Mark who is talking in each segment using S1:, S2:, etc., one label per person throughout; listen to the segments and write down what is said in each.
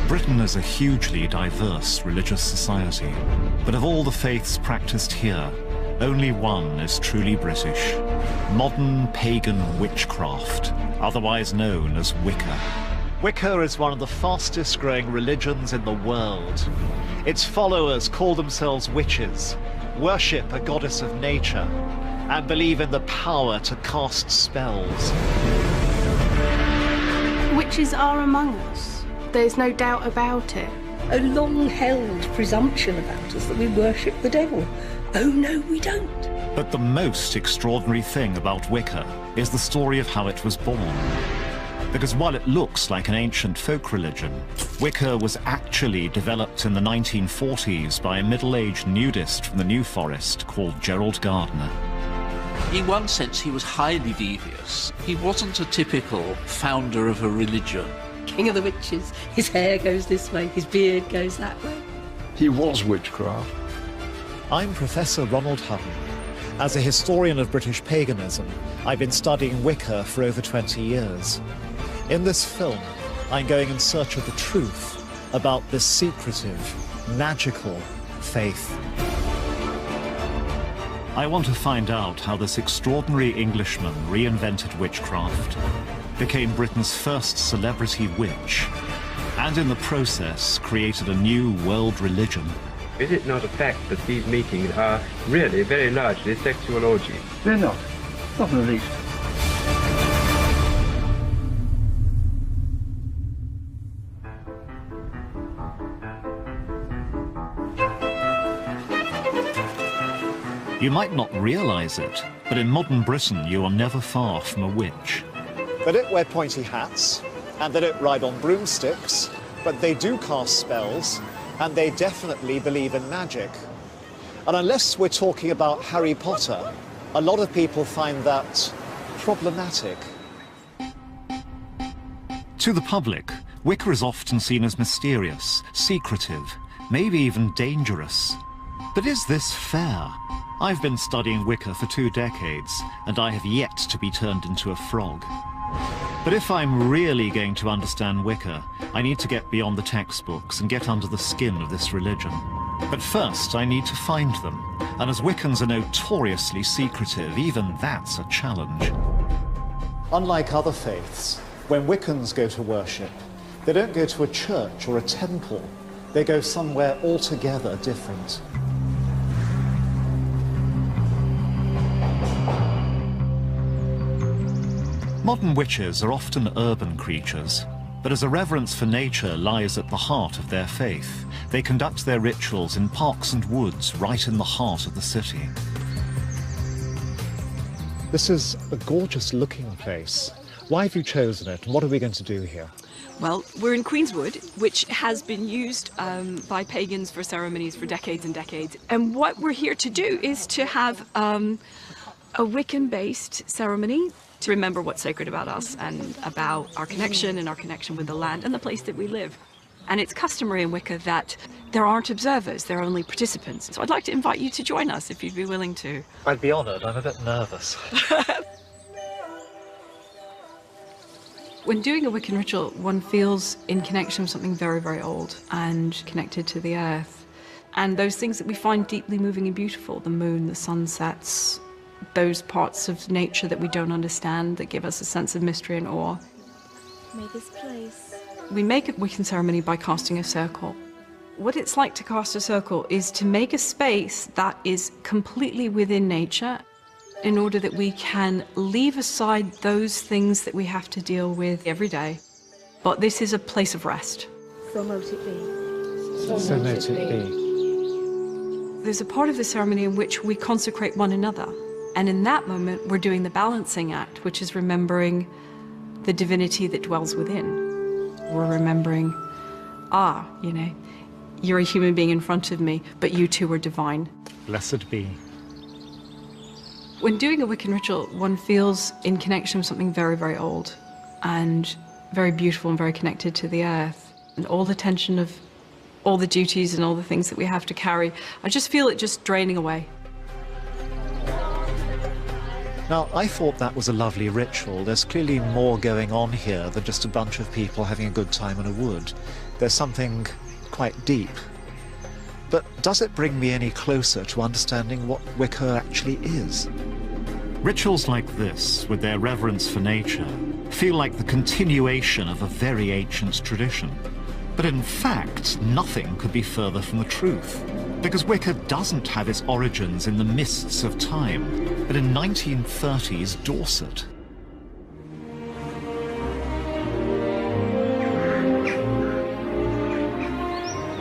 S1: Britain is a hugely diverse religious society, but of all the faiths practiced here, only one is truly British: modern pagan witchcraft, otherwise known as Wicca. Wicca is one of the fastest growing religions in the world. Its followers call themselves witches, worship a goddess of nature, and believe in the power to cast spells.
S2: Witches are among us. There's no doubt about it.
S3: A long-held presumption about us that we worship the devil. Oh no, we don't.
S1: But the most extraordinary thing about Wicca is the story of how it was born. Because while it looks like an ancient folk religion, Wicca was actually developed in the 1940s by a middle-aged nudist from the New Forest called Gerald Gardner.
S4: In one sense, he was highly devious. He wasn't a typical founder of a religion.
S3: King of the witches. His hair goes this way, his beard goes that way.
S5: He was witchcraft.
S6: I'm Professor Ronald Hutton. As a historian of British paganism, I've been studying Wicca for over 20 years. In this film, I'm going in search of the truth about this secretive, magical faith.
S1: I want to find out how this extraordinary Englishman reinvented witchcraft, became Britain's first celebrity witch, and in the process created a new world religion.
S7: Is it not a fact that these meetings are really very largely sexual orgies?
S5: They're not. Not in the least.
S1: You might not realize it, but in modern Britain you are never far from a witch.
S6: They don't wear pointy hats, and they don't ride on broomsticks, but they do cast spells, and they definitely believe in magic. And unless we're talking about Harry Potter, a lot of people find that problematic.
S1: To the public, Wicca is often seen as mysterious, secretive, maybe even dangerous. But is this fair? I've been studying Wicca for 2 decades, and I have yet to be turned into a frog. But if I'm really going to understand Wicca, I need to get beyond the textbooks and get under the skin of this religion. But first, I need to find them. And as Wiccans are notoriously secretive, even that's a challenge.
S6: Unlike other faiths, when Wiccans go to worship, they don't go to a church or a temple. They go somewhere altogether different.
S1: Modern witches are often urban creatures, but as a reverence for nature lies at the heart of their faith, they conduct their rituals in parks and woods right in the heart of the city.
S6: This is a gorgeous looking place. Why have you chosen it, and what are we going to do here?
S8: Well, we're in Queenswood, which has been used by pagans for ceremonies for decades and decades. And what we're here to do is to have a Wiccan-based ceremony to remember what's sacred about us and about our connection and our connection with the land and the place that we live. And it's customary in Wicca that there aren't observers, there are only participants. So I'd like to invite you to join us if you'd be willing to.
S6: I'd be honoured. I'm a bit nervous.
S8: When doing a Wiccan ritual, one feels in connection with something very, very old and connected to the earth. And those things that we find deeply moving and beautiful, the moon, the sunsets, those parts of nature that we don't understand that give us a sense of mystery and awe.
S9: May this place.
S8: We make a Wiccan ceremony by casting a circle. What it's like to cast a circle is to make a space that is completely within nature in order that we can leave aside those things that we have to deal with every day. But this is a place of rest.
S9: So mote it be.
S6: So mote it be.
S8: There's a part of the ceremony in which we consecrate one another. And in that moment, we're doing the balancing act, which is remembering the divinity that dwells within. We're remembering, you know, you're a human being in front of me, but you too are divine.
S6: Blessed be.
S8: When doing a Wiccan ritual, one feels in connection with something very, very old and very beautiful and very connected to the earth. And all the tension of all the duties and all the things that we have to carry, I just feel it just draining away.
S6: Now, I thought that was a lovely ritual. There's clearly more going on here than just a bunch of people having a good time in a wood. There's something quite deep. But does it bring me any closer to understanding what Wicca actually is?
S1: Rituals like this, with their reverence for nature, feel like the continuation of a very ancient tradition. But in fact, nothing could be further from the truth, because Wicca doesn't have its origins in the mists of time, but in 1930s Dorset.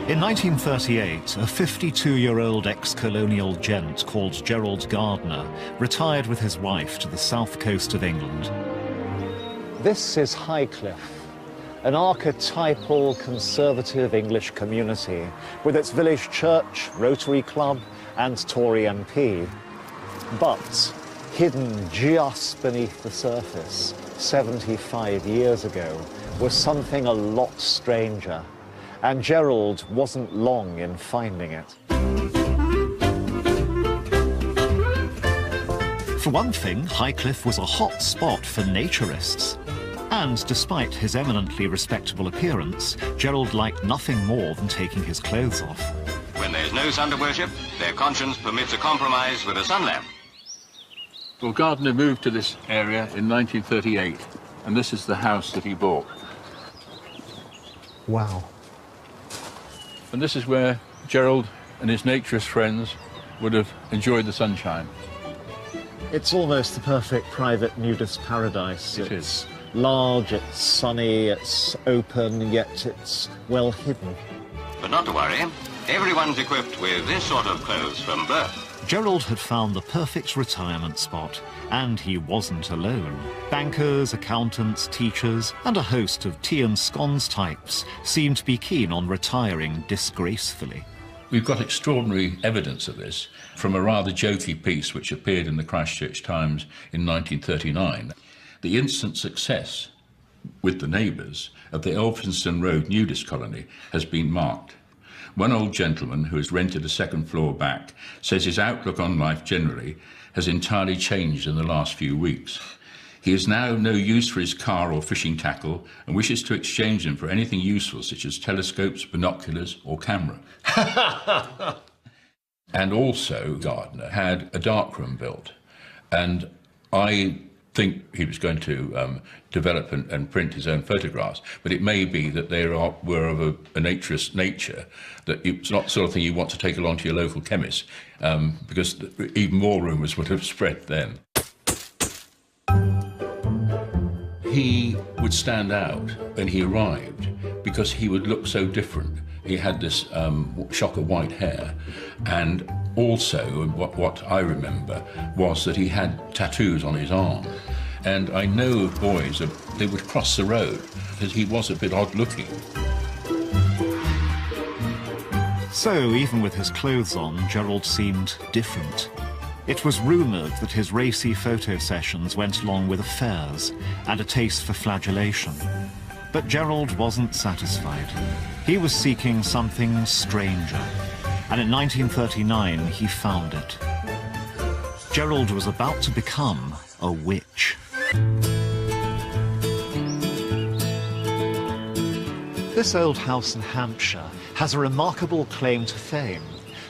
S1: In 1938, a 52-year-old ex-colonial gent called Gerald Gardner retired with his wife to the south coast of England.
S6: This is Highcliffe, an archetypal conservative English community with its village church, Rotary Club and Tory MP. But hidden just beneath the surface 75 years ago was something a lot stranger. And Gerald wasn't long in finding it.
S1: For one thing, Highcliffe was a hot spot for naturists. And despite his eminently respectable appearance, Gerald liked nothing more than taking his clothes off.
S10: When there's no sun to worship, their conscience permits a compromise with a sun lamp.
S7: Well, Gardner moved to this area in 1938, and this is the house that he bought.
S6: Wow.
S7: And this is where Gerald and his naturist friends would have enjoyed the sunshine.
S6: It's almost the perfect private nudist paradise.
S7: It
S6: it's
S7: is.
S6: Large, it's sunny, it's open, yet it's well hidden.
S10: But not to worry, everyone's equipped with this sort of clothes from birth.
S1: Gerald had found the perfect retirement spot, and he wasn't alone. Bankers, accountants, teachers, and a host of tea and scones types seemed to be keen on retiring disgracefully.
S11: We've got extraordinary evidence of this from a rather jokey piece which appeared in the Christchurch Times in 1939. The instant success with the neighbours of the Elphinstone Road nudist colony has been marked. One old gentleman who has rented a second floor back says his outlook on life generally has entirely changed in the last few weeks. He is now no use for his car or fishing tackle and wishes to exchange them for anything useful such as telescopes, binoculars or camera. And also Gardner had a darkroom built, and I think he was going to develop and print his own photographs, but it may be that they were of a naturist nature, that it's not the sort of thing you want to take along to your local chemist, because even more rumours would have spread then. He would stand out when he arrived because he would look so different. He had this shock of white hair, and also what I remember was that he had tattoos on his arm. And I know of boys that they would cross the road because he was a bit odd looking.
S1: So, even with his clothes on, Gerald seemed different. It was rumoured that his racy photo sessions went along with affairs and a taste for flagellation. But Gerald wasn't satisfied. He was seeking something stranger, and in 1939 he found it. Gerald was about to become a witch.
S6: This old house in Hampshire has a remarkable claim to fame,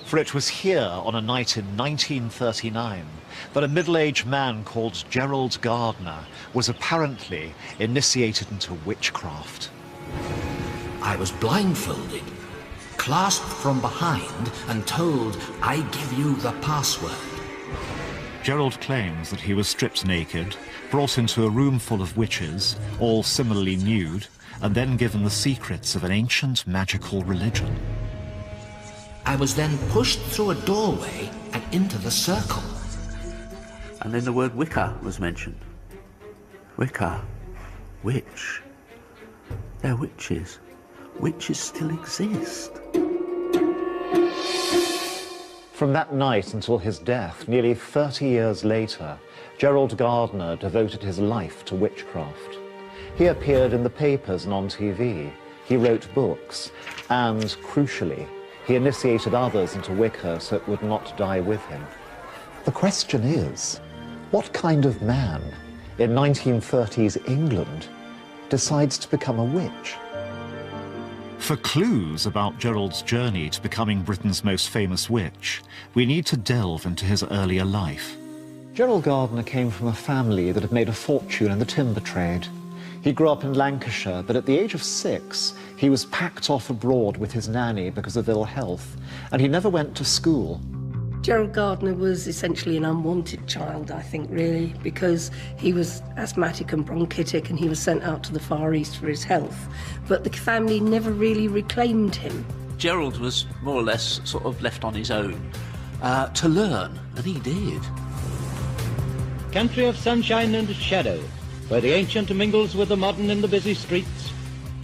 S6: for it was here on a night in 1939 that a middle-aged man called Gerald Gardner was apparently initiated into witchcraft.
S12: I was blindfolded, clasped from behind and told, "I give you the password."
S1: Gerald claims that he was stripped naked, brought into a room full of witches, all similarly nude, and then given the secrets of an ancient magical religion.
S12: I was then pushed through a doorway and into the circle.
S4: And then the word Wicca was mentioned. Wicca, witch. They're witches. Witches still exist.
S6: From that night until his death, nearly 30 years later, Gerald Gardner devoted his life to witchcraft. He appeared in the papers and on TV. He wrote books, and, crucially, he initiated others into Wicca so it would not die with him. The question is, What kind of man in 1930s England decides to become a witch?
S1: For clues about Gerald's journey to becoming Britain's most famous witch, we need to delve into his earlier life.
S6: Gerald Gardner came from a family that had made a fortune in the timber trade. He grew up in Lancashire, but at the age of 6, he was packed off abroad with his nanny because of ill health, and he never went to school.
S3: Gerald Gardner was essentially an unwanted child, I think, really, because he was asthmatic and bronchitic and he was sent out to the Far East for his health. But the family never really reclaimed him.
S4: Gerald was more or less sort of left on his own to learn, and he did.
S13: Country of sunshine and shadow, where the ancient mingles with the modern in the busy streets.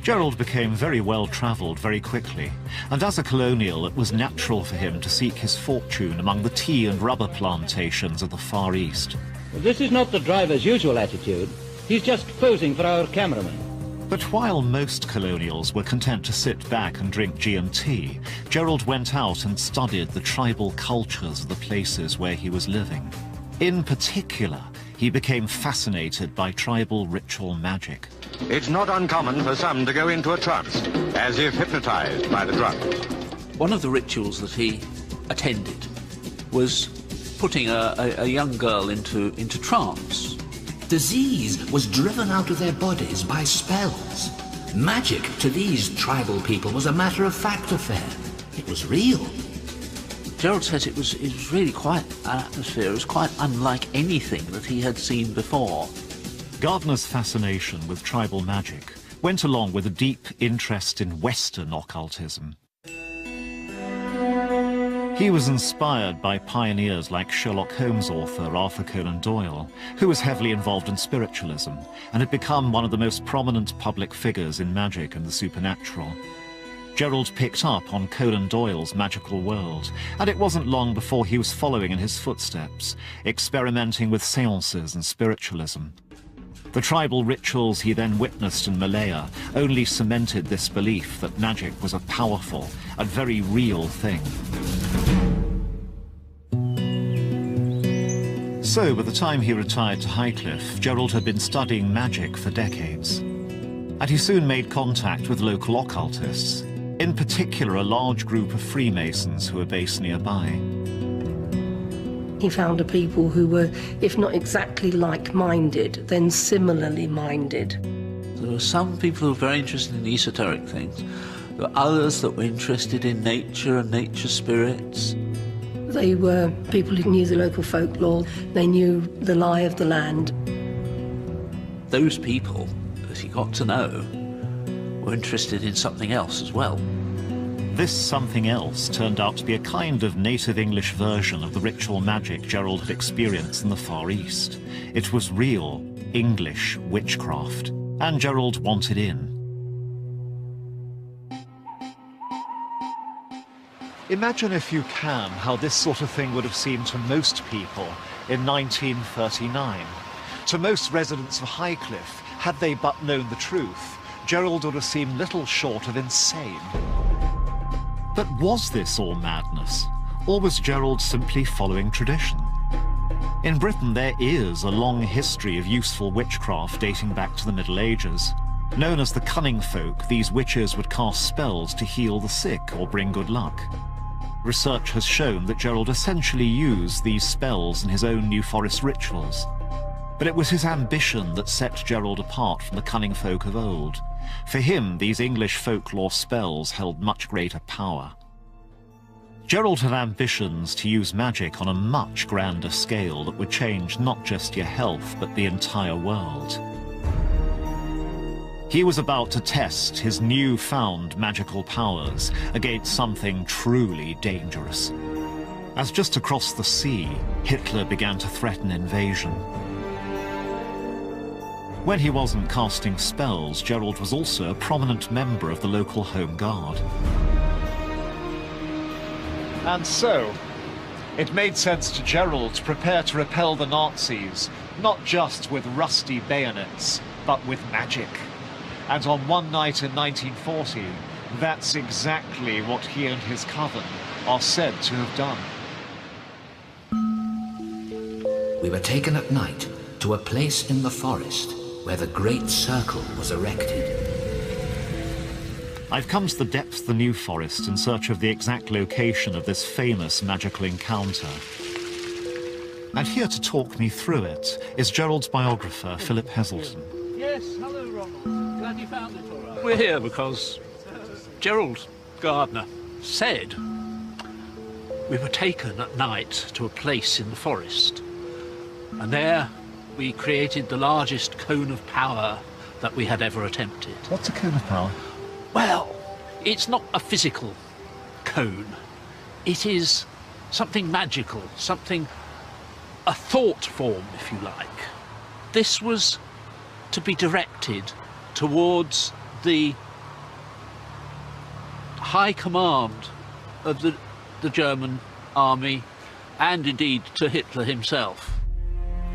S1: Gerald became very well-travelled very quickly, and as a colonial it was natural for him to seek his fortune among the tea and rubber plantations of the Far East.
S13: This is not the driver's usual attitude. He's just posing for our cameraman.
S1: But while most colonials were content to sit back and drink G&T, Gerald went out and studied the tribal cultures of the places where he was living. In particular, he became fascinated by tribal ritual magic.
S10: It's not uncommon for some to go into a trance, as if hypnotized by the drug.
S4: One of the rituals that he attended was putting a young girl into trance.
S12: Disease was driven out of their bodies by spells. Magic to these tribal people was a matter-of-fact affair. It was real.
S4: Gerald says it was really quite an atmosphere. It was quite unlike anything that he had seen before.
S1: Gardner's fascination with tribal magic went along with a deep interest in Western occultism. He was inspired by pioneers like Sherlock Holmes author Arthur Conan Doyle, who was heavily involved in spiritualism and had become one of the most prominent public figures in magic and the supernatural. Gerald picked up on Conan Doyle's magical world, and it wasn't long before he was following in his footsteps, experimenting with seances and spiritualism. The tribal rituals he then witnessed in Malaya only cemented this belief that magic was a powerful and very real thing. So, by the time he retired to Highcliffe, Gerald had been studying magic for decades. And he soon made contact with local occultists, in particular a large group of Freemasons who were based nearby.
S3: He found a people who were, if not exactly like-minded, then similarly minded.
S4: There were some people who were very interested in esoteric things. There were others that were interested in nature and nature spirits.
S3: They were people who knew the local folklore, they knew the lie of the land.
S4: Those people, as he got to know, were interested in something else as well.
S1: This something else turned out to be a kind of native English version of the ritual magic Gerald had experienced in the Far East. It was real English witchcraft, and Gerald wanted in.
S6: Imagine, if you can, how this sort of thing would have seemed to most people in 1939. To most residents of Highcliffe, had they but known the truth, Gerald would have seemed little short of insane.
S1: But was this all madness, or was Gerald simply following tradition? In Britain, there is a long history of useful witchcraft dating back to the Middle Ages. Known as the cunning folk, these witches would cast spells to heal the sick or bring good luck. Research has shown that Gerald essentially used these spells in his own New Forest rituals. But it was his ambition that set Gerald apart from the cunning folk of old. For him, these English folklore spells held much greater power. Gerald had ambitions to use magic on a much grander scale that would change not just your health, but the entire world. He was about to test his newfound magical powers against something truly dangerous. As just across the sea, Hitler began to threaten invasion. When he wasn't casting spells, Gerald was also a prominent member of the local Home Guard.
S6: And so, it made sense to Gerald to prepare to repel the Nazis, not just with rusty bayonets, but with magic. And on one night in 1940, that's exactly what he and his coven are said to have done.
S12: We were taken at night to a place in the forest where the Great Circle was erected.
S1: I've come to the depths of the New Forest in search of the exact location of this famous magical encounter. And here to talk me through it is Gerald's biographer, Philip Heselton.
S4: Yes, hello, Ronald. Glad you found it all right. We're here because Gerald, Gardner, said we were taken at night to a place in the forest. And there we created the largest cone of power that we had ever attempted.
S1: What's a cone of power?
S4: Well, it's not a physical cone. It is something magical, something, a thought form, if you like. This was to be directed towards the high command of the German army, and indeed to Hitler himself.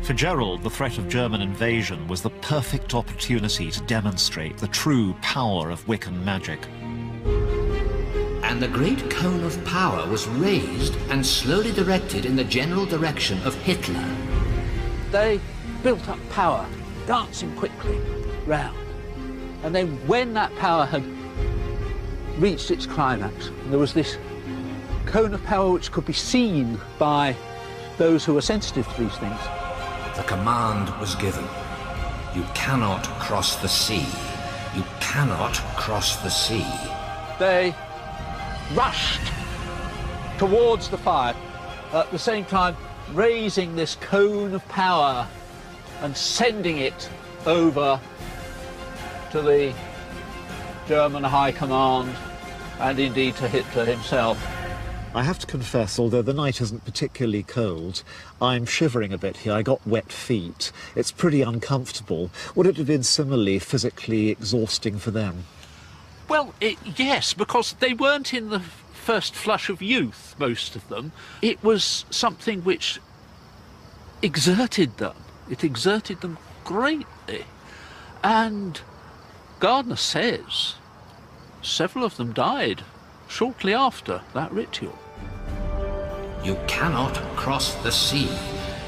S1: For Gerald, the threat of German invasion was the perfect opportunity to demonstrate the true power of Wiccan magic.
S12: And the great cone of power was raised and slowly directed in the general direction of Hitler.
S4: They built up power, dancing quickly round. And then when that power had reached its climax, there was this cone of power which could be seen by those who were sensitive to these things.
S12: The command was given. You cannot cross the sea. You cannot cross the sea.
S4: They rushed towards the fire, at the same time raising this cone of power and sending it over to the German high command and indeed to Hitler himself.
S1: I have to confess, although the night isn't particularly cold, I'm shivering a bit here. I got wet feet. It's pretty uncomfortable. Would it have been similarly physically exhausting for them?
S4: Well, yes, because they weren't in the first flush of youth, most of them. It was something which exerted them. It exerted them greatly. And Gardner says several of them died shortly after that ritual.
S12: You cannot cross the sea.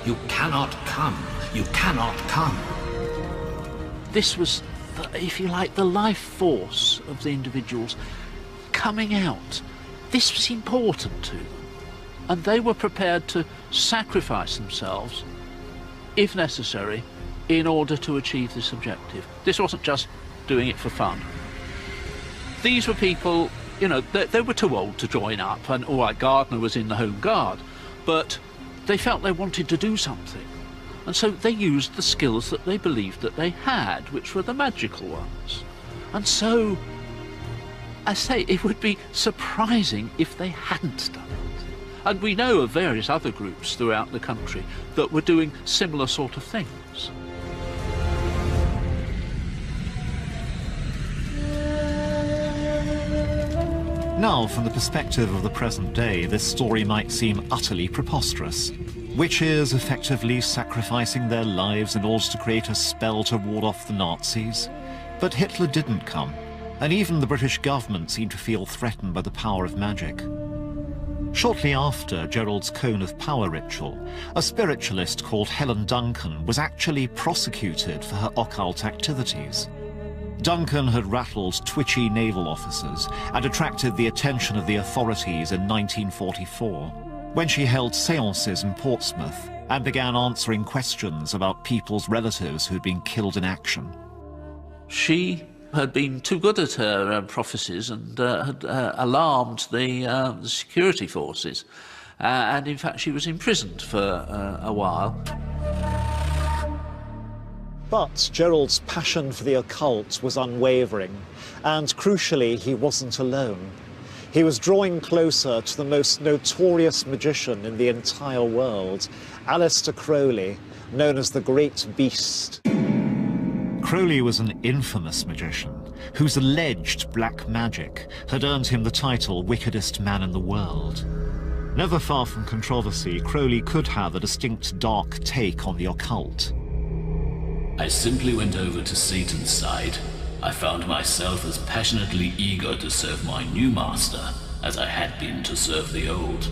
S12: You cannot come. You cannot come.
S4: This was, if you like, the life force of the individuals coming out. This was important to them. And they were prepared to sacrifice themselves, if necessary, in order to achieve this objective. This wasn't just doing it for fun. These were people, you know, they were too old to join up, and all right, Gardner was in the Home Guard, but they felt they wanted to do something. And so they used the skills that they believed that they had, which were the magical ones. And so, I say, it would be surprising if they hadn't done it. And we know of various other groups throughout the country that were doing similar sort of things.
S1: Now, from the perspective of the present day, this story might seem utterly preposterous. Witches effectively sacrificing their lives in order to create a spell to ward off the Nazis. But Hitler didn't come, and even the British government seemed to feel threatened by the power of magic. Shortly after Gerald's Cone of Power ritual, a spiritualist called Helen Duncan was actually prosecuted for her occult activities. Duncan had rattled twitchy naval officers and attracted the attention of the authorities in 1944, when she held seances in Portsmouth and began answering questions about people's relatives who'd been killed in action.
S4: She had been too good at her prophecies and had alarmed the security forces. And in fact, she was imprisoned for a while.
S6: But Gerald's passion for the occult was unwavering, and crucially, he wasn't alone. He was drawing closer to the most notorious magician in the entire world, Aleister Crowley, known as the Great Beast.
S1: Crowley was an infamous magician whose alleged black magic had earned him the title wickedest man in the world. Never far from controversy, Crowley could have a distinct dark take on the occult.
S14: I simply went over to Satan's side. I found myself as passionately eager to serve my new master as I had been to serve the old.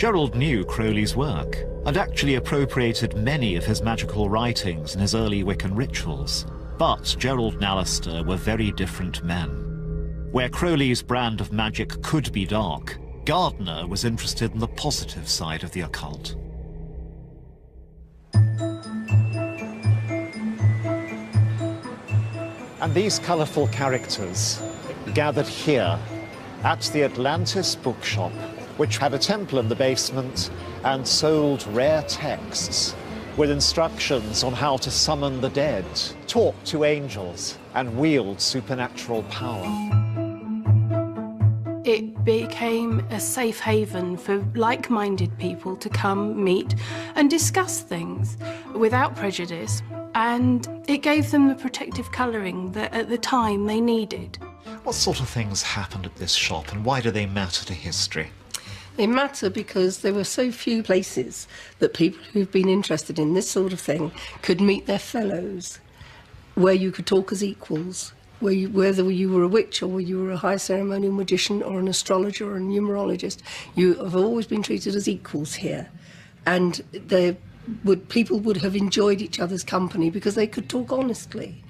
S1: Gerald knew Crowley's work and actually appropriated many of his magical writings in his early Wiccan rituals. But Gerald and Alistair were very different men. Where Crowley's brand of magic could be dark, Gardner was interested in the positive side of the occult.
S6: And these colourful characters gathered here at the Atlantis bookshop, which had a temple in the basement and sold rare texts with instructions on how to summon the dead, talk to angels, and wield supernatural power.
S2: It became a safe haven for like-minded people to come, meet, and discuss things without prejudice, and it gave them the protective colouring that at the time they needed.
S6: What sort of things happened at this shop, and why do they matter to history?
S3: They matter because there were so few places that people who've been interested in this sort of thing could meet their fellows, where you could talk as equals, whether you were a witch or you were a high ceremonial magician or an astrologer or a numerologist, you have always been treated as equals here. And people would have enjoyed each other's company because they could talk honestly.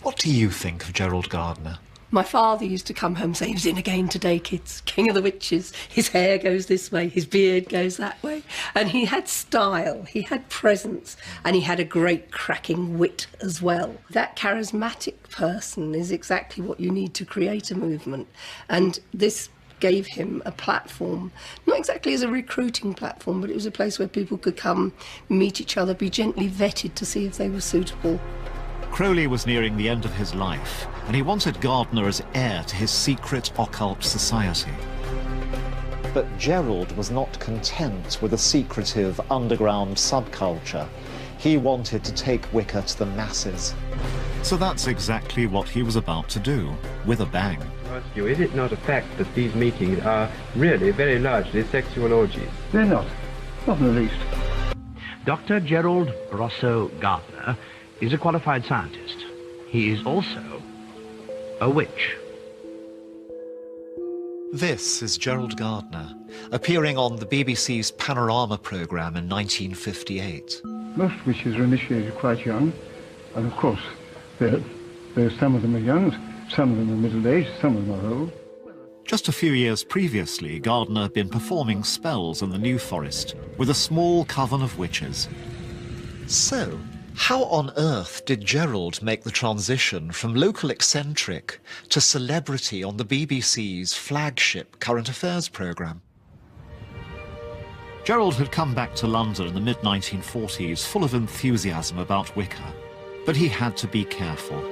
S6: What do you think of Gerald Gardner?
S3: My father used to come home saying, "He was in again today, kids, king of the witches. His hair goes this way, his beard goes that way." And he had style, he had presence, and he had a great cracking wit as well. That charismatic person is exactly what you need to create a movement. And this gave him a platform, not exactly as a recruiting platform, but it was a place where people could come, meet each other, be gently vetted to see if they were suitable.
S1: Crowley was nearing the end of his life, and he wanted Gardner as heir to his secret occult society.
S6: But Gerald was not content with a secretive underground subculture. He wanted to take Wicca to the masses.
S1: So that's exactly what he was about to do, with a bang.
S15: Is it not a fact that these meetings are really very largely sexual orgies?
S5: They're not in the least.
S16: Dr. Gerald Rosso Gardner is a qualified scientist. He is also a witch.
S6: This is Gerald Gardner, appearing on the BBC's Panorama programme in 1958.
S5: Most witches are initiated quite young, and of course, some of them are young, some of them are middle-aged, some of them are old.
S1: Just a few years previously, Gardner had been performing spells in the New Forest with a small coven of witches.
S6: So, how on earth did Gerald make the transition from local eccentric to celebrity on the BBC's flagship current affairs programme?
S1: Gerald had come back to London in the mid-1940s full of enthusiasm about Wicca, but he had to be careful.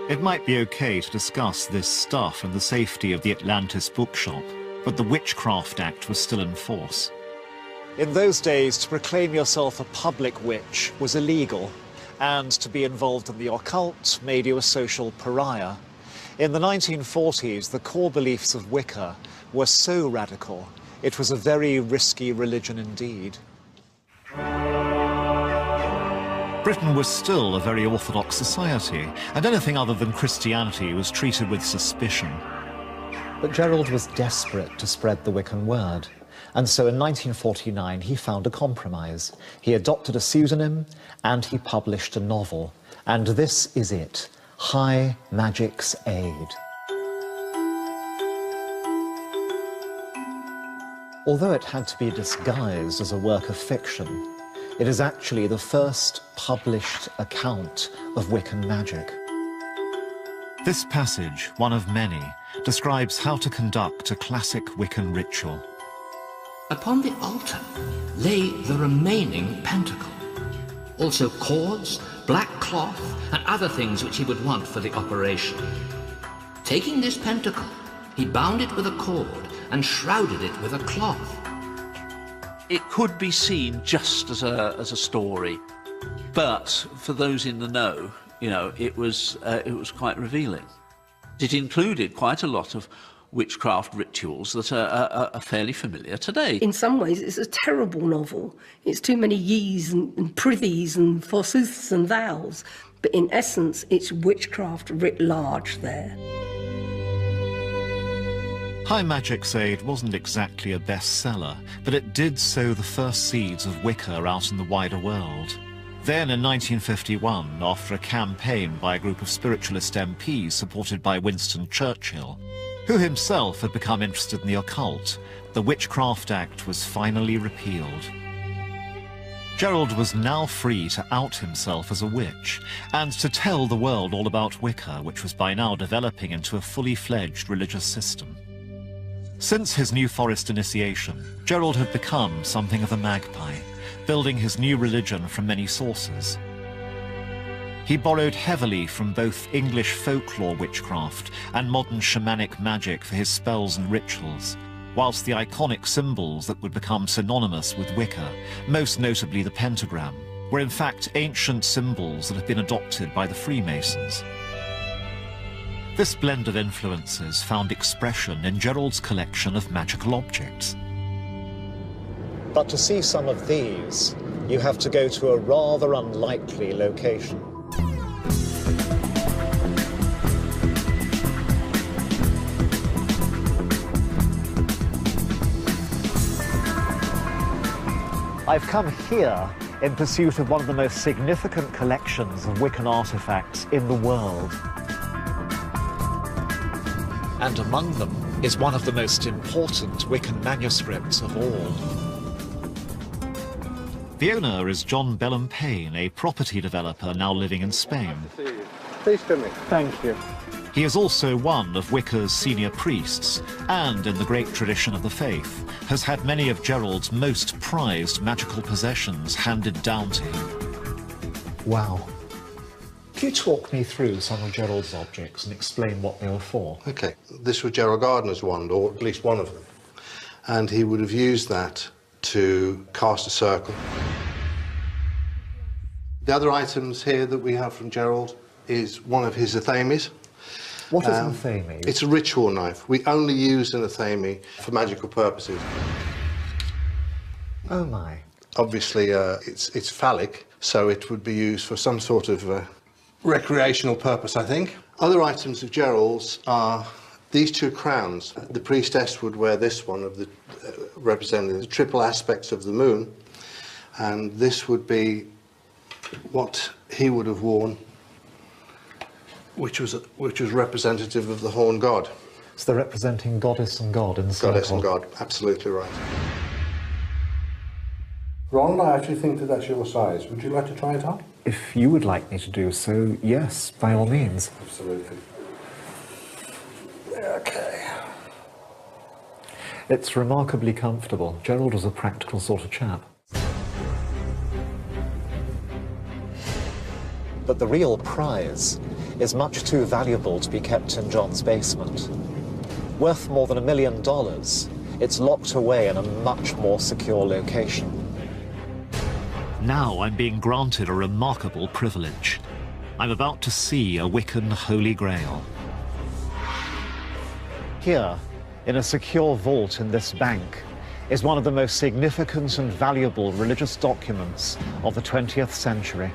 S1: It might be okay to discuss this stuff in the safety of the Atlantis bookshop, but the Witchcraft Act was still in force.
S6: In those days, to proclaim yourself a public witch was illegal, and to be involved in the occult made you a social pariah. In the 1940s, the core beliefs of Wicca were so radical, it was a very risky religion indeed.
S1: Britain was still a very orthodox society, and anything other than Christianity was treated with suspicion.
S6: But Gerald was desperate to spread the Wiccan word. And so in 1949, he found a compromise. He adopted a pseudonym and he published a novel. And this is it, High Magic's Aid. Although it had to be disguised as a work of fiction, it is actually the first published account of Wiccan magic.
S1: This passage, one of many, describes how to conduct a classic Wiccan ritual.
S12: Upon the altar lay the remaining pentacle, also cords, black cloth, and other things which he would want for the operation. Taking this pentacle, he bound it with a cord and shrouded it with a cloth.
S4: It could be seen just as a story, but for those in the know, you know, it was quite revealing. It included quite a lot of witchcraft rituals that are fairly familiar today.
S3: In some ways, it's a terrible novel. It's too many yees and prithys and forsooths and thous. But in essence, it's witchcraft writ large there.
S1: High Magic's Aid wasn't exactly a bestseller, but it did sow the first seeds of Wicca out in the wider world. Then in 1951, after a campaign by a group of spiritualist MPs supported by Winston Churchill, who himself had become interested in the occult, the Witchcraft Act was finally repealed. Gerald was now free to out himself as a witch and to tell the world all about Wicca, which was by now developing into a fully fledged religious system. Since his New Forest initiation, Gerald had become something of a magpie, building his new religion from many sources. He borrowed heavily from both English folklore witchcraft and modern shamanic magic for his spells and rituals, whilst the iconic symbols that would become synonymous with Wicca, most notably the pentagram, were in fact ancient symbols that had been adopted by the Freemasons. This blend of influences found expression in Gerald's collection of magical objects.
S6: But to see some of these, you have to go to a rather unlikely location. I've come here in pursuit of one of the most significant collections of Wiccan artifacts in the world. And among them is one of the most important Wiccan manuscripts of all.
S1: The owner is John Bellum Payne, a property developer now living in Spain.
S5: Please come in. Thank you.
S1: He is also one of Wicca's senior priests, and in the great tradition of the faith, has had many of Gerald's most prized magical possessions handed down to him.
S6: Wow. Can you talk me through some of Gerald's objects and explain what they were for?
S17: Okay, this was Gerald Gardner's wand, or at least one of them. And he would have used that to cast a circle. The other items here that we have from Gerald is one of his athames.
S6: What is an athame?
S17: It's a ritual knife. We only use an athame for magical purposes.
S6: Oh my.
S17: Obviously, it's phallic, so it would be used for some sort of recreational purpose, I think. Other items of Gerald's are these two crowns. The priestess would wear this one, of the representing the triple aspects of the moon, and this would be what he would have worn, which was representative of the horn god.
S6: So they're representing goddess and god in the circle.
S17: Goddess and god, absolutely right. Ron, I actually think that that's your size. Would you like to try it on?
S6: If you would like me to do so, yes, by all means.
S17: Absolutely. Okay.
S6: It's remarkably comfortable. Gerald was a practical sort of chap. But the real prize is much too valuable to be kept in John's basement. Worth more than $1 million, it's locked away in a much more secure location.
S1: Now I'm being granted a remarkable privilege. I'm about to see a Wiccan Holy Grail.
S6: Here, in a secure vault in this bank, is one of the most significant and valuable religious documents of the 20th century.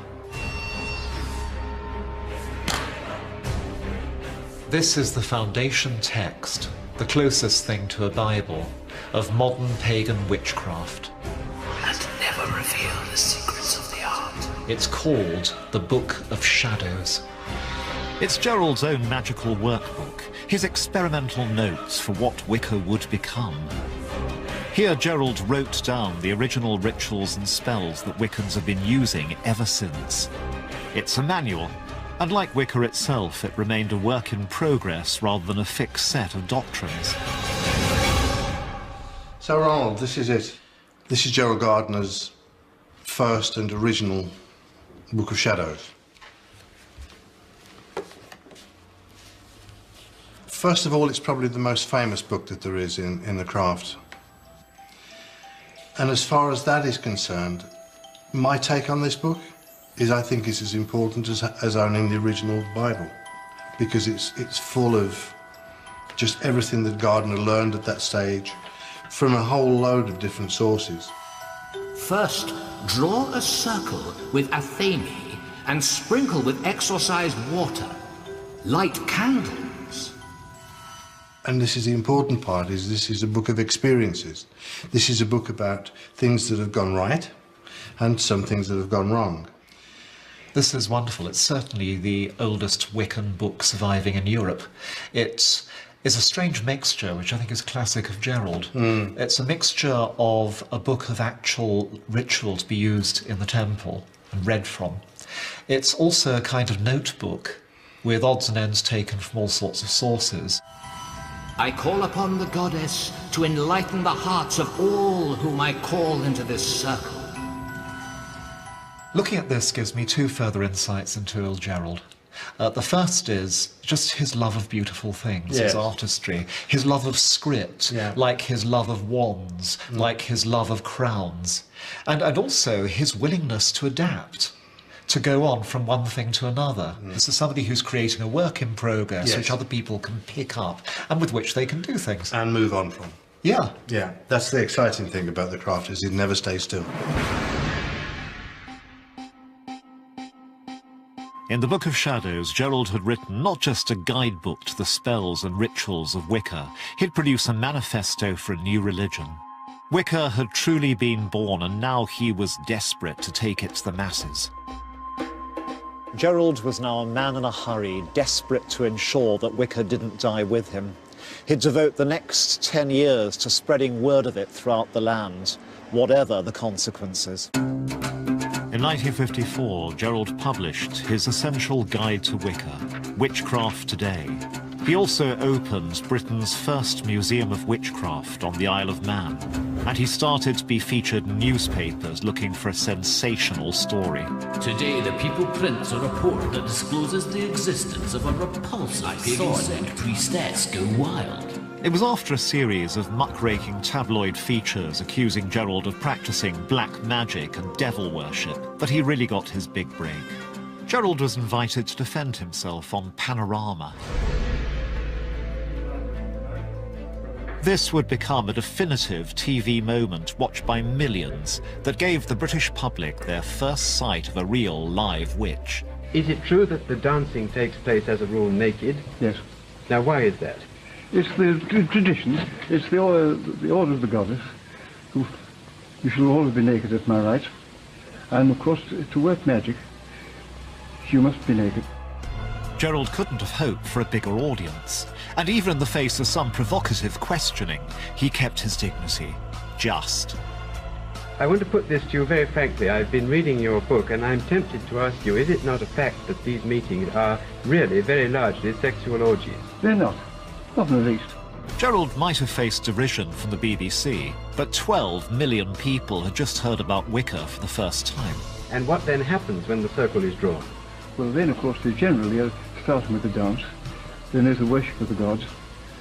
S6: This is the foundation text, the closest thing to a Bible, of modern pagan witchcraft.
S14: And never reveal the secrets of the art.
S6: It's called the Book of Shadows.
S1: It's Gerald's own magical workbook, his experimental notes for what Wicca would become. Here Gerald wrote down the original rituals and spells that Wiccans have been using ever since. It's a manual, and like Wicca itself, it remained a work in progress rather than a fixed set of doctrines.
S17: So Ronald, this is it. This is Gerald Gardner's first and original Book of Shadows. First of all, it's probably the most famous book that there is in the craft. And as far as that is concerned, my take on this book is I think it's as important as owning the original Bible, because it's full of just everything that Gardner learned at that stage from a whole load of different sources.
S12: First, draw a circle with athame and sprinkle with exorcised water. Light candles.
S17: And this is the important part, is this is a book of experiences. This is a book about things that have gone right and some things that have gone wrong.
S6: This is wonderful. It's certainly the oldest Wiccan book surviving in Europe. It is a strange mixture, which I think is classic of Gerald. It's a mixture of a book of actual ritual to be used in the temple and read from. It's also a kind of notebook with odds and ends taken from all sorts of sources.
S12: I call upon the goddess to enlighten the hearts of all whom I call into this circle.
S6: Looking at this gives me two further insights into old Gerald. The first is just his love of beautiful things, his artistry, his love of script, like his love of wands, like his love of crowns, and also his willingness to adapt, to go on from one thing to another. This is somebody who's creating a work in progress which other people can pick up and with which they can do things.
S17: And move on from.
S6: Yeah.
S17: Yeah, that's the exciting thing about the craft, is it never stays still.
S1: In the Book of Shadows, Gerald had written not just a guidebook to the spells and rituals of Wicca, he'd produce a manifesto for a new religion. Wicca had truly been born, and now he was desperate to take it to the masses.
S6: Gerald was now a man in a hurry, desperate to ensure that Wicca didn't die with him. He'd devote the next 10 years to spreading word of it throughout the land, whatever the consequences.
S1: In 1954, Gerald published his essential guide to Wicca, Witchcraft Today. He also opened Britain's first museum of witchcraft on the Isle of Man, and he started to be featured in newspapers looking for a sensational story.
S14: Today, the People prints a report that discloses the existence of a repulsive sword-necked priestess go wild.
S1: It was after a series of muckraking tabloid features accusing Gerald of practicing black magic and devil worship that he really got his big break. Gerald was invited to defend himself on Panorama. This would become a definitive TV moment watched by millions that gave the British public their first sight of a real live witch.
S15: Is it true that the dancing takes place as a rule naked?
S5: Yes.
S15: Now why is that?
S5: It's the tradition, it's the order of the goddess, who you shall always be naked, that's my right. And of course, to work magic, you must be naked.
S1: Gerald couldn't have hoped for a bigger audience, and even in the face of some provocative questioning, he kept his dignity. Just.
S15: I want to put this to you very frankly. I've been reading your book, and I'm tempted to ask you, is it not a fact that these meetings are really very largely sexual orgies?
S5: They're not. Not in the least.
S1: Gerald might have faced derision from the BBC, but 12 million people had just heard about Wicca for the first time.
S15: And what then happens when the circle is drawn?
S5: Well, then, of course, they generally are starting with the dance. Then there's the worship of the gods.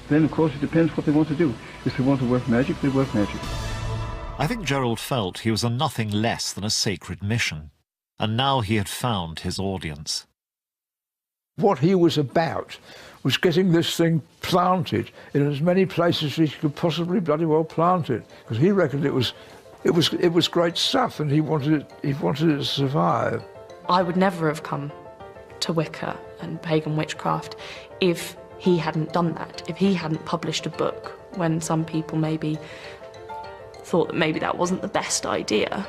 S5: Then, of course, it depends what they want to do. If they want to work magic, they work magic.
S1: I think Gerald felt he was on nothing less than a sacred mission, and now he had found his audience.
S18: What he was about was getting this thing planted in as many places as he could possibly bloody well plant it, because he reckoned it was great stuff, and he wanted it to survive.
S19: I would never have come to Wicca and pagan witchcraft if he hadn't done that, if he hadn't published a book when some people maybe thought that maybe that wasn't the best idea.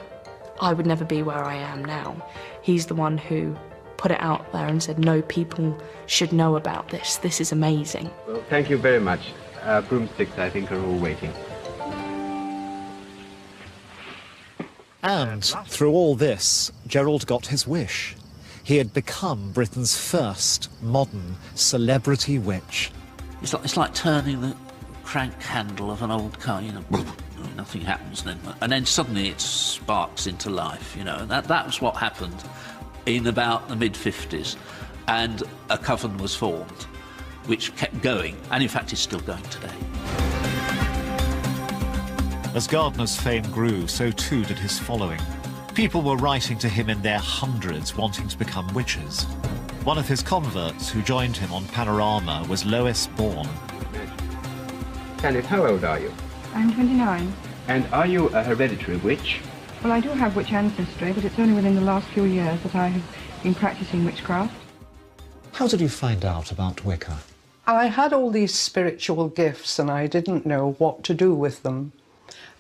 S19: I would never be where I am now. He's the one who put it out there and said, no, people should know about this. This is amazing.
S15: Well, thank you very much. Broomsticks, I think, are all waiting.
S6: And through all this, Gerald got his wish. He had become Britain's first modern celebrity witch.
S4: It's like turning the crank handle of an old car, you know, nothing happens, and then suddenly it sparks into life, you know. That was what happened in about the mid-50s, and a coven was formed, which kept going, and in fact is still going today.
S1: As Gardner's fame grew, so too did his following. People were writing to him in their hundreds, wanting to become witches. One of his converts who joined him on Panorama was Lois Bourne.
S15: Janet, how old are you?
S20: I'm 29.
S15: And are you a hereditary witch?
S20: Well, I do have witch ancestry, but it's only within the last few years that I have been practicing witchcraft.
S6: How did you find out about Wicca?
S21: I had all these spiritual gifts and I didn't know what to do with them.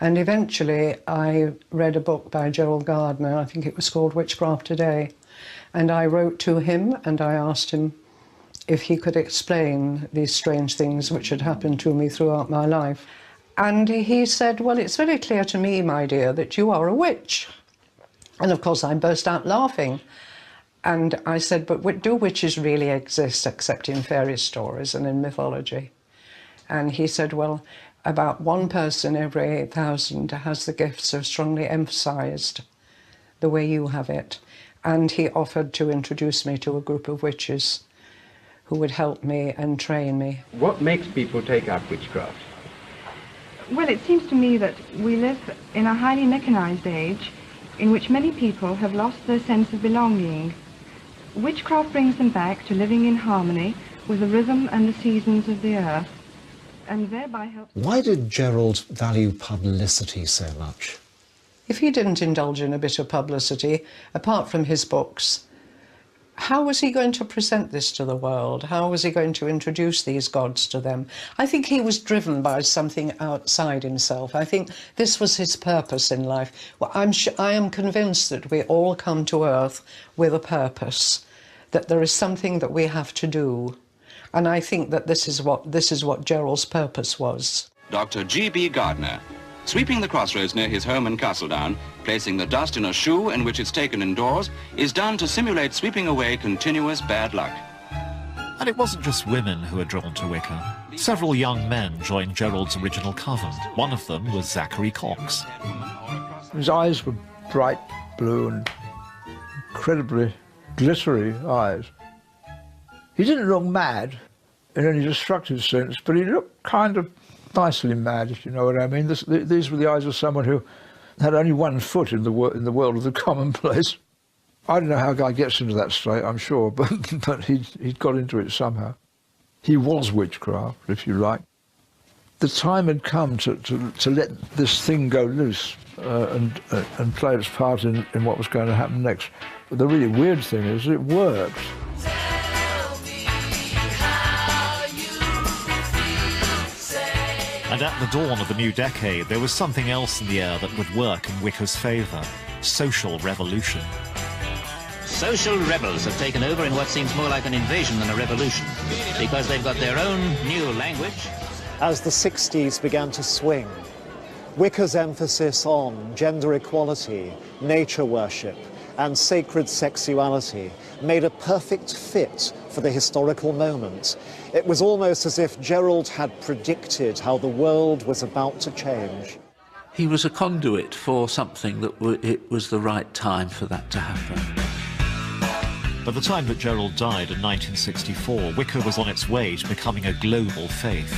S21: And eventually I read a book by Gerald Gardner, I think it was called Witchcraft Today, and I wrote to him and I asked him if he could explain these strange things which had happened to me throughout my life. And he said, well, it's very clear to me, my dear, that you are a witch. And of course I burst out laughing. And I said, but do witches really exist except in fairy stories and in mythology? And he said, well, about 1 person every 8,000 has the gift so strongly emphasised the way you have it. And he offered to introduce me to a group of witches who would help me and train me.
S15: What makes people take up witchcraft?
S20: Well, it seems to me that we live in a highly mechanised age in which many people have lost their sense of belonging. Witchcraft brings them back to living in harmony with the rhythm and the seasons of the earth, and thereby helps...
S6: Why did Gerald value publicity so much?
S21: If he didn't indulge in a bit of publicity, apart from his books, how was he going to present this to the world? How was he going to introduce these gods to them? I think he was driven by something outside himself. I think this was his purpose in life. Well, I am convinced that we all come to Earth with a purpose, that there is something that we have to do. And I think that this is what Gerald's purpose was.
S10: Dr. G.B. Gardner, sweeping the crossroads near his home in Castledown, placing the dust in a shoe in which it's taken indoors, is done to simulate sweeping away continuous bad luck.
S1: And it wasn't just women who were drawn to Wicca. Several young men joined Gerald's original coven. One of them was Zachary Cox.
S18: His eyes were bright blue and incredibly glittery eyes. He didn't look mad in any destructive sense, but he looked kind of nicely mad, if you know what I mean. These were the eyes of someone who had only 1 foot in the world of the commonplace. I don't know how a guy gets into that state, I'm sure, but he'd got into it somehow. He was witchcraft, if you like. The time had come to let this thing go loose and play its part in what was going to happen next. But the really weird thing is it worked.
S1: And at the dawn of the new decade, there was something else in the air that would work in Wicca's favour: social revolution.
S22: Social rebels have taken over in what seems more like an invasion than a revolution, because they've got their own new language.
S6: As the 60s began to swing, Wicca's emphasis on gender equality, nature worship, and sacred sexuality made a perfect fit for the historical moment. It was almost as if Gerald had predicted how the world was about to change.
S4: He was a conduit for something that it was the right time for that to happen.
S1: By the time that Gerald died in 1964, Wicca was on its way to becoming a global faith.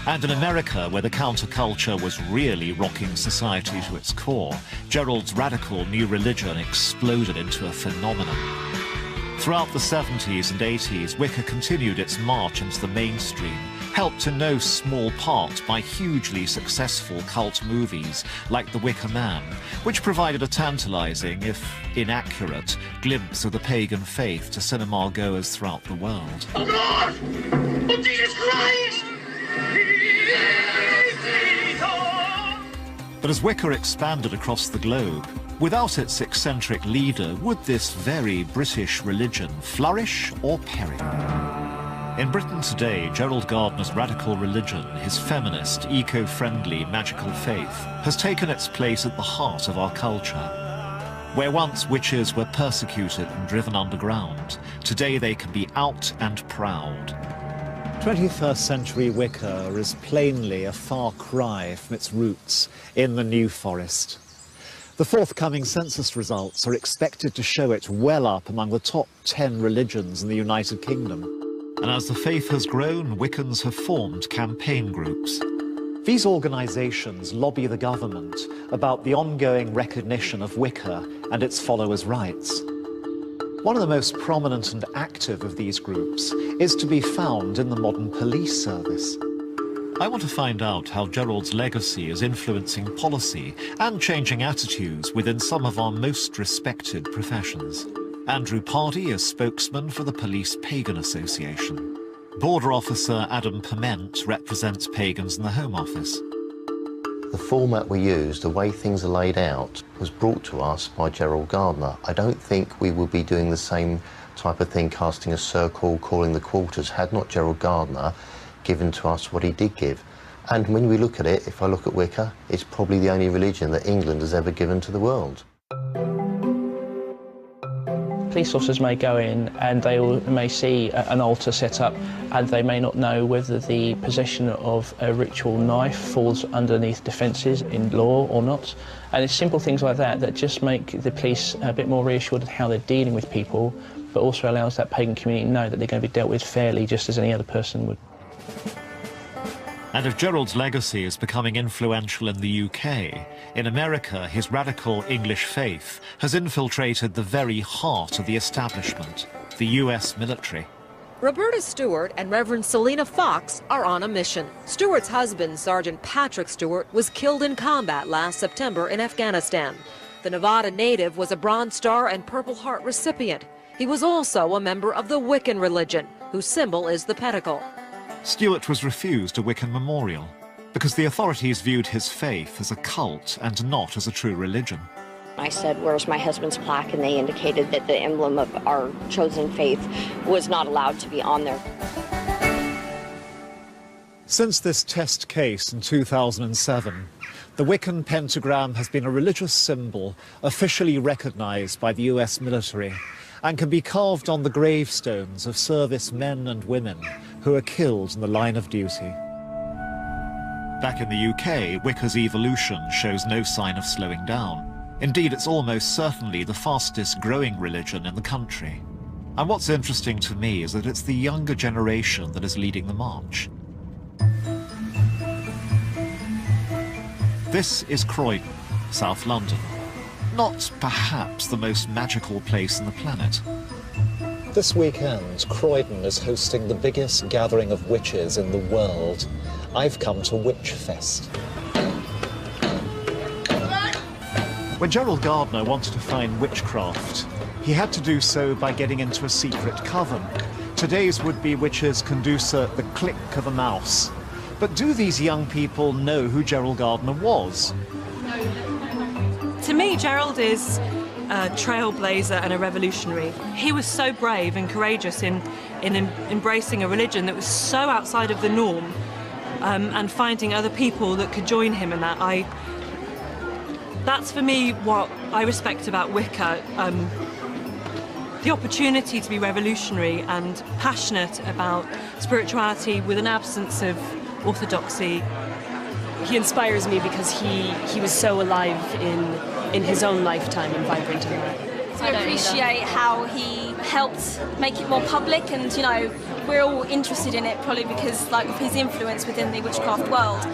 S1: And in America, where the counterculture was really rocking society to its core, Gerald's radical new religion exploded into a phenomenon. Throughout the 70s and 80s, Wicca continued its march into the mainstream, helped in no small part by hugely successful cult movies like The Wicker Man, which provided a tantalizing, if inaccurate, glimpse of the pagan faith to cinema goers throughout the world.
S23: Oh God! Oh Jesus Christ!
S1: But as Wicca expanded across the globe, without its eccentric leader, would this very British religion flourish or perish? In Britain today, Gerald Gardner's radical religion, his feminist, eco-friendly, magical faith, has taken its place at the heart of our culture. Where once witches were persecuted and driven underground, today they can be out and proud.
S6: 21st century Wicca is plainly a far cry from its roots in the New Forest. The forthcoming census results are expected to show it well up among the top 10 religions in the United Kingdom.
S1: And as the faith has grown, Wiccans have formed campaign groups.
S6: These organisations lobby the government about the ongoing recognition of Wicca and its followers' rights. One of the most prominent and active of these groups is to be found in the modern police service.
S1: I want to find out how Gerald's legacy is influencing policy and changing attitudes within some of our most respected professions. Andrew Pardey is spokesman for the Police Pagan Association. Border Officer Adam Perment represents pagans in the Home Office.
S7: The format we used, the way things are laid out, was brought to us by Gerald Gardner. I don't think we would be doing the same type of thing, casting a circle, calling the quarters, had not Gerald Gardner given to us what he did give. And when we look at it, if I look at Wicca, it's probably the only religion that England has ever given to the world.
S8: Police officers may go in and they may see an altar set up, and they may not know whether the possession of a ritual knife falls underneath defences in law or not. And it's simple things like that that just make the police a bit more reassured of how they're dealing with people, but also allows that pagan community to know that they're going to be dealt with fairly, just as any other person would.
S1: And if Gerald's legacy is becoming influential in the UK, in America his radical English faith has infiltrated the very heart of the establishment, the US military.
S9: Roberta Stewart and Reverend Selena Fox are on a mission. Stewart's husband, Sergeant Patrick Stewart, was killed in combat last September in Afghanistan. The Nevada native was a Bronze Star and Purple Heart recipient. He was also a member of the Wiccan religion, whose symbol is the pentacle.
S1: Stewart was refused a Wiccan memorial because the authorities viewed his faith as a cult and not as a true religion.
S24: I said, "Where's my husband's plaque?" And they indicated that the emblem of our chosen faith was not allowed to be on there.
S6: Since this test case in 2007, the Wiccan pentagram has been a religious symbol officially recognised by the US military and can be carved on the gravestones of service men and women who are killed in the line of duty. Back in the UK, Wicca's evolution shows no sign of slowing down. Indeed, it's almost certainly the fastest growing religion in the country. And what's interesting to me is that it's the younger generation that is leading the march. This is Croydon, South London. Not perhaps the most magical place on the planet. This weekend, Croydon is hosting the biggest gathering of witches in the world. I've come to Witch Fest. When Gerald Gardner wanted to find witchcraft, he had to do so by getting into a secret coven. Today's would-be witches can do so at the click of a mouse. But do these young people know who Gerald Gardner was?
S25: To me, Gerald is a trailblazer and a revolutionary. He was so brave and courageous in embracing a religion that was so outside of the norm, and finding other people that could join him in that. That's for me what I respect about Wicca, the opportunity to be revolutionary and passionate about spirituality with an absence of orthodoxy.
S26: He inspires me because he was so alive in his own lifetime and vibrant in that.
S27: I appreciate how he helped make it more public, and you know, we're all interested in it probably because like of his influence within the witchcraft world.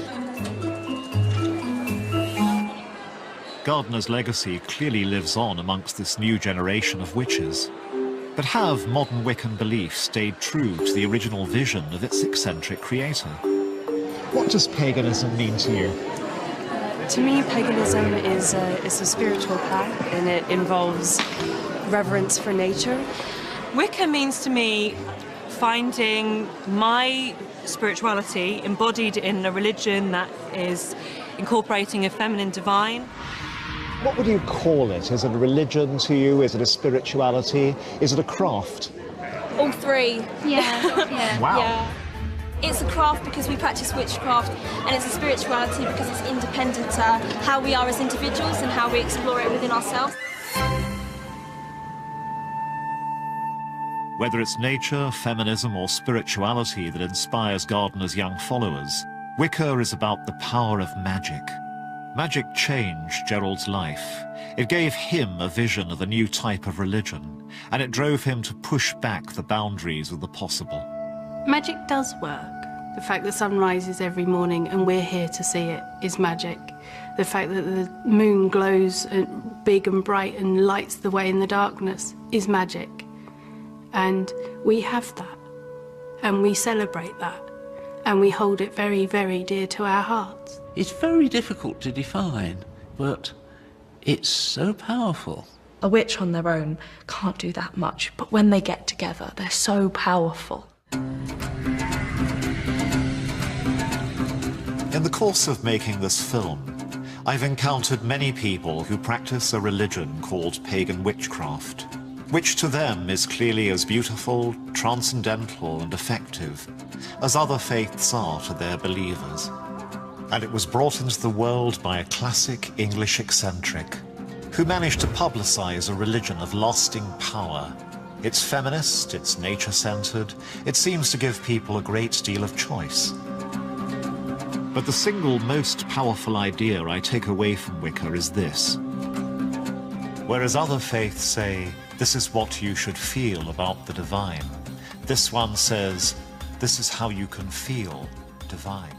S1: Gardner's legacy clearly lives on amongst this new generation of witches. But have modern Wiccan beliefs stayed true to the original vision of its eccentric creator?
S6: What does paganism mean to you?
S26: To me, paganism is a spiritual path, and it involves reverence for nature.
S25: Wicca means to me finding my spirituality embodied in a religion that is incorporating a feminine divine.
S6: What would you call it? Is it a religion to you? Is it a spirituality? Is it a craft?
S27: All three. Yeah.
S6: Wow.
S27: Yeah. It's a craft because we practice witchcraft, and it's a spirituality because it's independent to how we are as individuals and how we explore it within ourselves.
S1: Whether it's nature, feminism or spirituality that inspires Gardner's young followers, Wicca is about the power of magic. Magic changed Gerald's life. It gave him a vision of a new type of religion, and it drove him to push back the boundaries of the possible.
S2: Magic does work. The fact the sun rises every morning and we're here to see it is magic. The fact that the moon glows big and bright and lights the way in the darkness is magic. And we have that, and we celebrate that, and we hold it very, very dear to our hearts.
S4: It's very difficult to define, but it's so powerful.
S19: A witch on their own can't do that much, but when they get together, they're so powerful.
S1: In the course of making this film, I've encountered many people who practice a religion called pagan witchcraft, which to them is clearly as beautiful, transcendental and effective as other faiths are to their believers. And it was brought into the world by a classic English eccentric who managed to publicize a religion of lasting power. It's feminist, it's nature-centered, it seems to give people a great deal of choice. But the single most powerful idea I take away from Wicca is this. Whereas other faiths say, this is what you should feel about the divine, this one says, this is how you can feel divine.